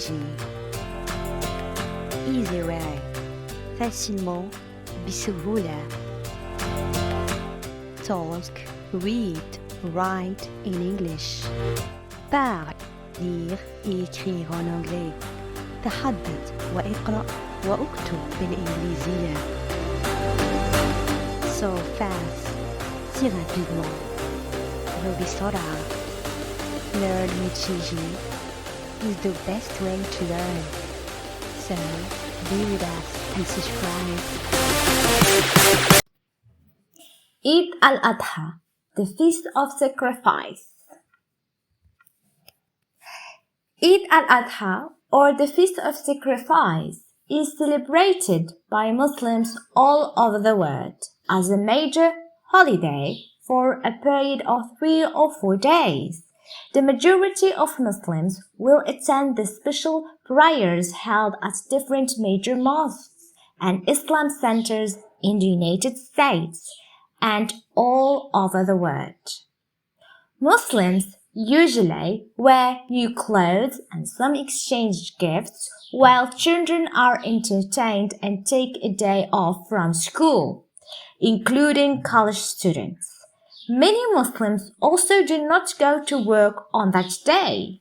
JIJI. Easy way. Facilement, بسهولة. Talk, read, write in English. Parle, lire et écrire en anglais. تحدث واقرأ واكتب بالإنجليزية. So fast, si rapidement. وبسرعة. Learn with JIJI is the best way to learn. So, be with us and subscribe. Eid al-Adha, the feast of sacrifice. Eid al-Adha, or the feast of sacrifice, is celebrated by Muslims all over the world as a major holiday for a period of 3 or 4 days. The majority of Muslims will attend the special prayers held at different major mosques and Islam centers in the United States and all over the world. Muslims usually wear new clothes and some exchange gifts while children are entertained and take a day off from school, including college students. Many Muslims also do not go to work on that day.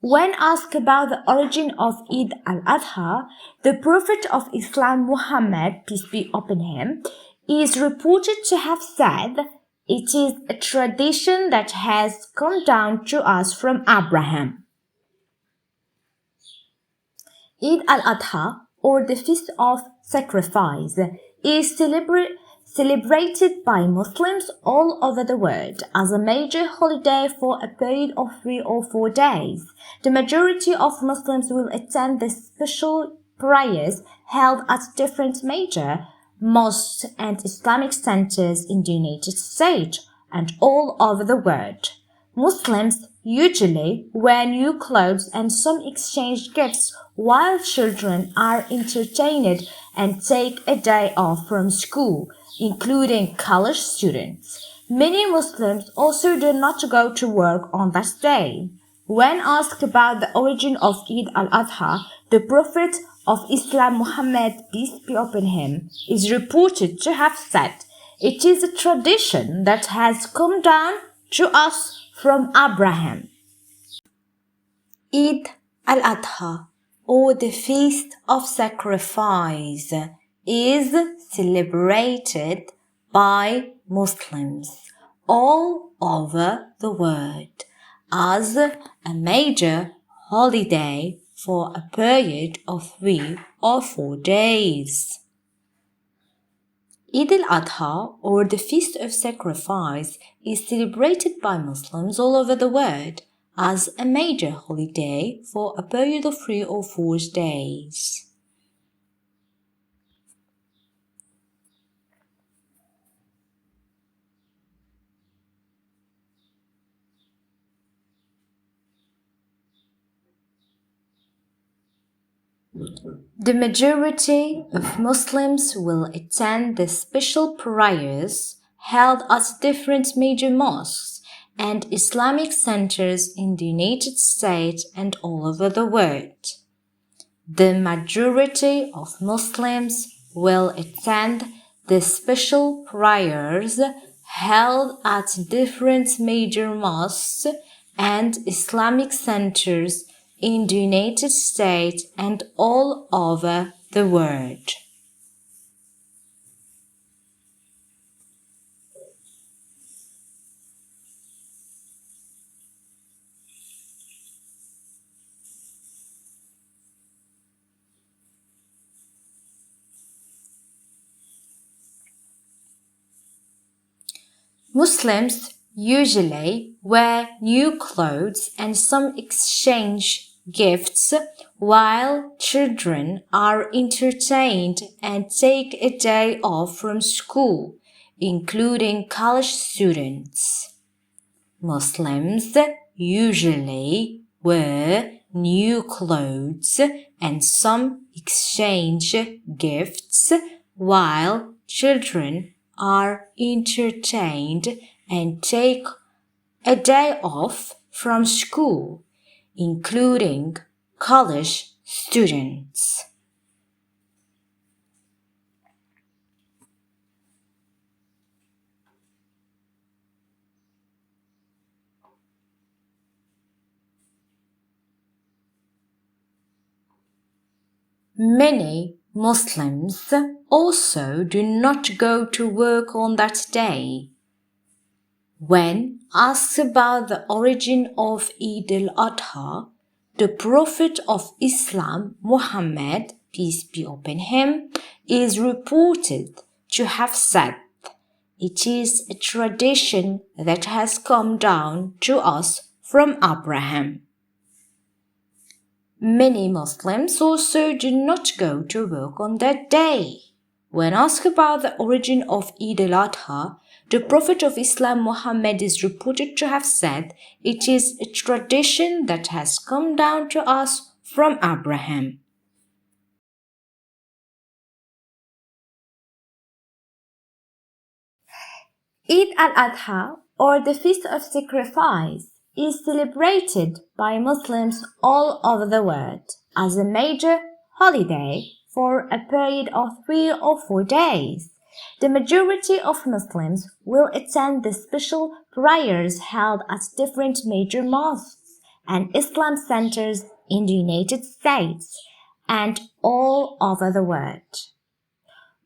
When asked about the origin of Eid al-Adha, the Prophet of Islam Muhammad, peace be upon him, is reported to have said, "It is a tradition that has come down to us from Abraham." Eid al-Adha, or the Feast of Sacrifice, is celebrated by Muslims all over the world as a major holiday for a period of 3 or 4 days. The majority of Muslims will attend the special prayers held at different major mosques and Islamic centers in the United States and all over the world. Muslims usually wear new clothes and some exchange gifts while children are entertained and take a day off from school, including college students. Many Muslims also do not go to work on that day. When asked about the origin of Eid al-Adha, the Prophet of Islam Muhammad, peace be upon him, is reported to have said, "It is a tradition that has come down to us from Abraham." Eid al-Adha, or the Feast of Sacrifice, is celebrated by Muslims all over the world as a major holiday for a period of 3 or 4 days. Eid al-Adha, or the Feast of Sacrifice, is celebrated by Muslims all over the world as a major holiday for a period of 3 or 4 days. The majority of Muslims will attend the special prayers held at different major mosques and Islamic centers in the United States and all over the world. The majority of Muslims will attend the special prayers held at different major mosques and Islamic centers in the United States and all over the world. Muslims usually wear new clothes and some exchange gifts while children are entertained and take a day off from school, including college students. Muslims usually wear new clothes and some exchange gifts while children are entertained and take a day off from school, including college students. Many Muslims also do not go to work on that day. When asked about the origin of Eid al-Adha, the Prophet of Islam, Muhammad, peace be upon him, is reported to have said, "It is a tradition that has come down to us from Abraham." Many Muslims also do not go to work on that day. When asked about the origin of Eid al-Adha, the Prophet of Islam Muhammad is reported to have said, "It is a tradition that has come down to us from Abraham." Eid al-Adha, or the Feast of Sacrifice, is celebrated by Muslims all over the world as a major holiday for a period of 3 or 4 days. The majority of Muslims will attend the special prayers held at different major mosques and Islam centers in the United States and all over the world.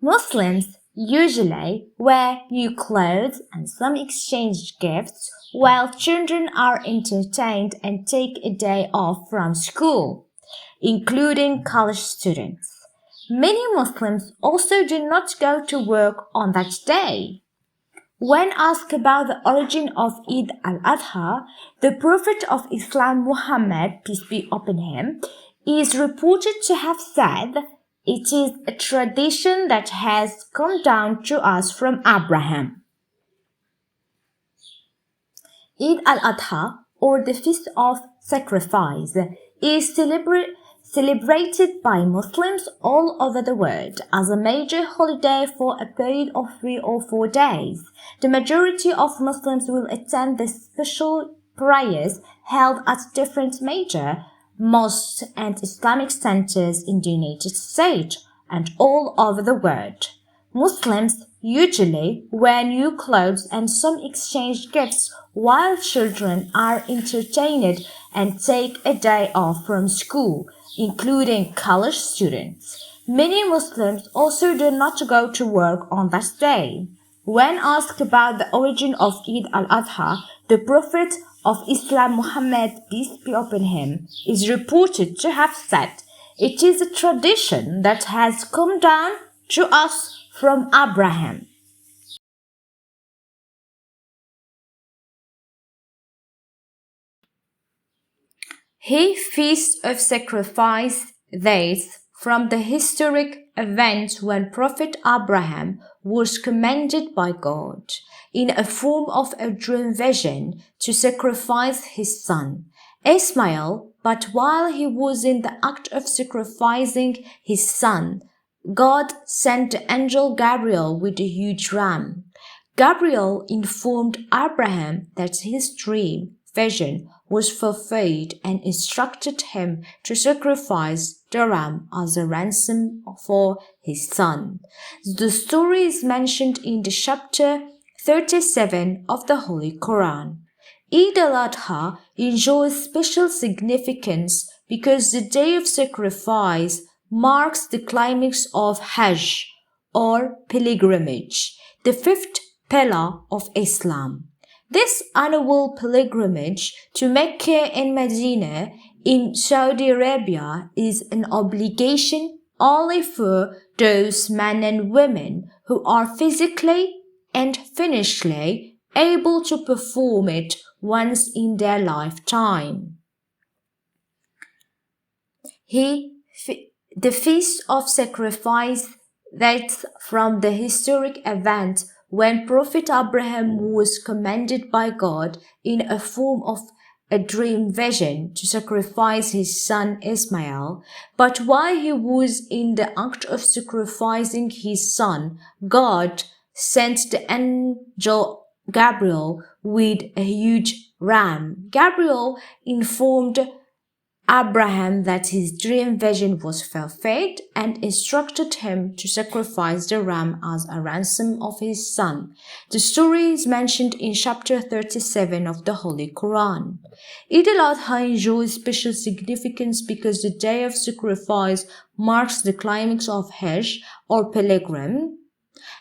Muslims usually wear new clothes and some exchange gifts while children are entertained and take a day off from school, including college students. Many Muslims also do not go to work on that day. When asked about the origin of Eid al-Adha, the Prophet of Islam Muhammad, peace be upon him, is reported to have said, "It is a tradition that has come down to us from Abraham." Eid al-Adha, or the Feast of Sacrifice, is celebrated by Muslims all over the world as a major holiday for a period of 3 or 4 days. The majority of Muslims will attend the special prayers held at different major mosques and Islamic centers in the United States and all over the world. Muslims usually wear new clothes and some exchange gifts while children are entertained and take a day off from school, including college students. Many Muslims also do not go to work on that day. When asked about the origin of Eid al-Adha, the Prophet of Islam Muhammad, peace be upon him, is reported to have said, "It is a tradition that has come down to us from Abraham." He Feast of Sacrifice dates from the historic event when Prophet Abraham was commanded by God in a form of a dream vision to sacrifice his son Ismail, but while he was in the act of sacrificing his son, God sent the angel Gabriel with a huge ram. Gabriel informed Abraham that his dream vision was fulfilled and instructed him to sacrifice the ram as a ransom for his son. The story is mentioned in the chapter 37 of the Holy Quran. Eid al-Adha enjoys special significance because the day of sacrifice marks the climax of Hajj or pilgrimage, the 5th pillar of Islam. This annual pilgrimage to Mecca and Medina in Saudi Arabia is an obligation only for those men and women who are physically and financially able to perform it once in their lifetime. The Feast of Sacrifice dates from the historic event when Prophet Abraham was commanded by God in a form of a dream vision to sacrifice his son Ismail, but while he was in the act of sacrificing his son, God sent the angel Gabriel with a huge ram. Gabriel informed Abraham that his dream vision was fulfilled and instructed him to sacrifice the ram as a ransom of his son. The story is mentioned in chapter 37 of the Holy Quran. Eid al-Adha enjoys special significance because the day of sacrifice marks the climax of Hajj or pilgrim,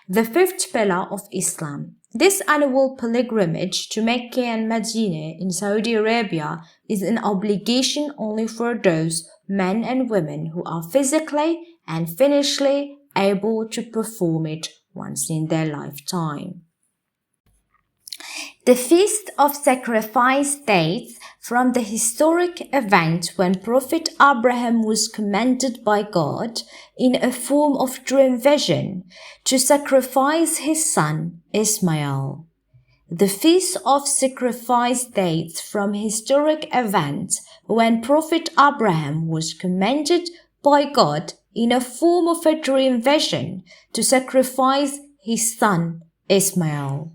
the fifth pillar of Islam. This annual pilgrimage to Mecca and Medina in Saudi Arabia is an obligation only for those men and women who are physically and financially able to perform it once in their lifetime. The Feast of Sacrifice dates from the historic event when Prophet Abraham was commanded by God in a form of dream vision to sacrifice his son Ismail. The Feast of Sacrifice dates from historic event when Prophet Abraham was commanded by God in a form of a dream vision to sacrifice his son Ismail.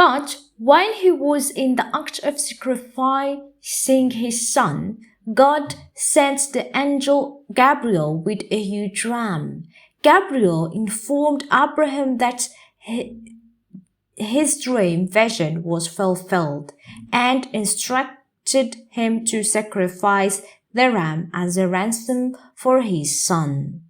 But while he was in the act of sacrificing his son, God sent the angel Gabriel with a huge ram. Gabriel informed Abraham that his dream vision was fulfilled and instructed him to sacrifice the ram as a ransom for his son.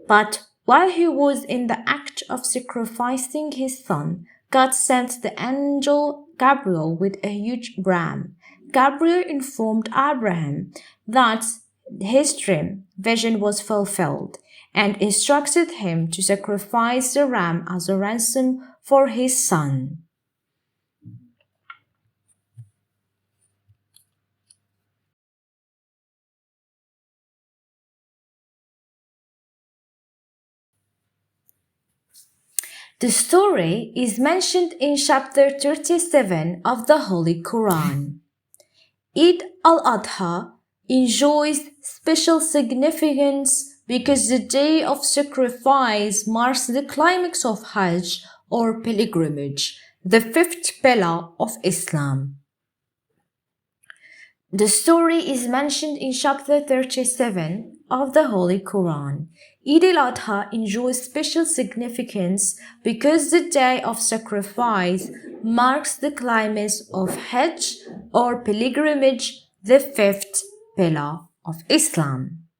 But while he was in the act of sacrificing his son, God sent the angel Gabriel with a huge ram. Gabriel informed Abraham that his dream vision was fulfilled and instructed him to sacrifice the ram as a ransom for his son. The story is mentioned in chapter 37 of the Holy Quran. Eid al-Adha enjoys special significance because the day of sacrifice marks the climax of Hajj or pilgrimage, the fifth pillar of Islam. The story is mentioned in chapter 37 of the Holy Quran. Eid al-Adha enjoys special significance because the day of sacrifice marks the climax of Hajj or pilgrimage, the fifth pillar of Islam.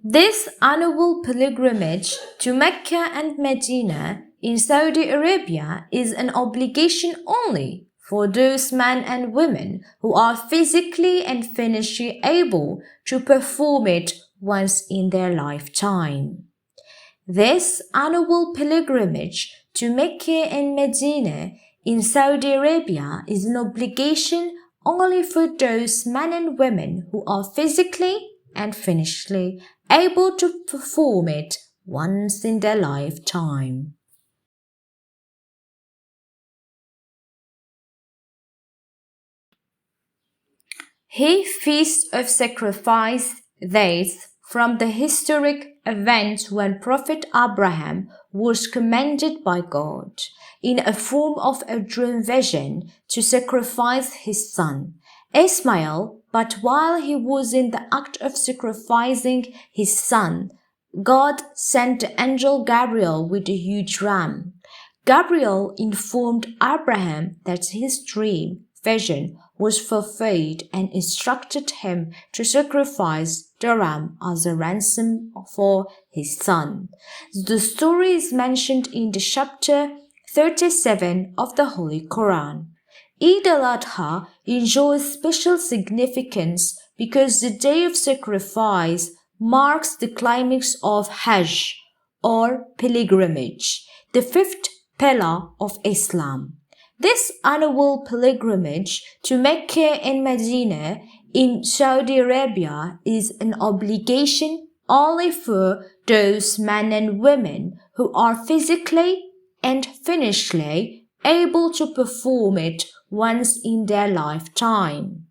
This annual pilgrimage to Mecca and Medina in Saudi Arabia is an obligation only for those men and women who are physically and financially able to perform it once in their lifetime. This annual pilgrimage to Mecca and Medina in Saudi Arabia is an obligation only for those men and women who are physically and financially able to perform it once in their lifetime. Feast of Sacrifice dates from the historic event when Prophet Abraham was commanded by God in a form of a dream vision to sacrifice his son Ismail, but while he was in the act of sacrificing his son, God sent the angel Gabriel with a huge ram. Gabriel informed Abraham that his dream vision was fulfilled and instructed him to sacrifice the ram as a ransom for his son. The story is mentioned in the chapter 37 of the Holy Quran. Eid al-Adha enjoys special significance because the day of sacrifice marks the climax of Hajj or pilgrimage, the fifth pillar of Islam. This annual pilgrimage to Mecca and Medina in Saudi Arabia is an obligation only for those men and women who are physically and finishly able to perform it once in their lifetime.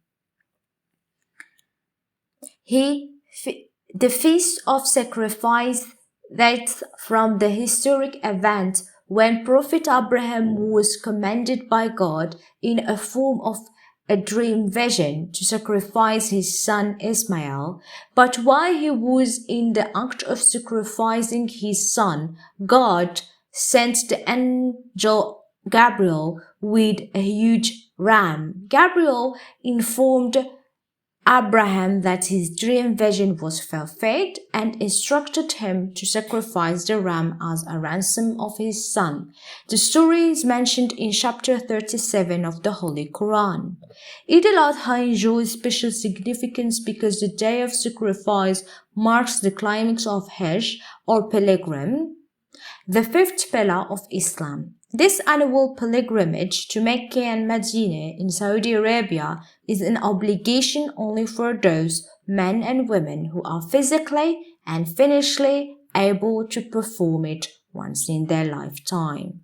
The Feast of Sacrifice dates from the historic event when Prophet Abraham was commanded by God in a form of a dream vision to sacrifice his son Ismail, but while he was in the act of sacrificing his son, God sent the angel Gabriel with a huge ram. Gabriel informed Abraham that his dream vision was fulfilled and instructed him to sacrifice the ram as a ransom of his son. The story is mentioned in chapter 37 of the Holy Quran. Eid al-Adha enjoys special significance because the day of sacrifice marks the climax of Hajj or pilgrim, the fifth pillar of Islam. This annual pilgrimage to Mecca and Medina in Saudi Arabia is an obligation only for those men and women who are physically and financially able to perform it once in their lifetime.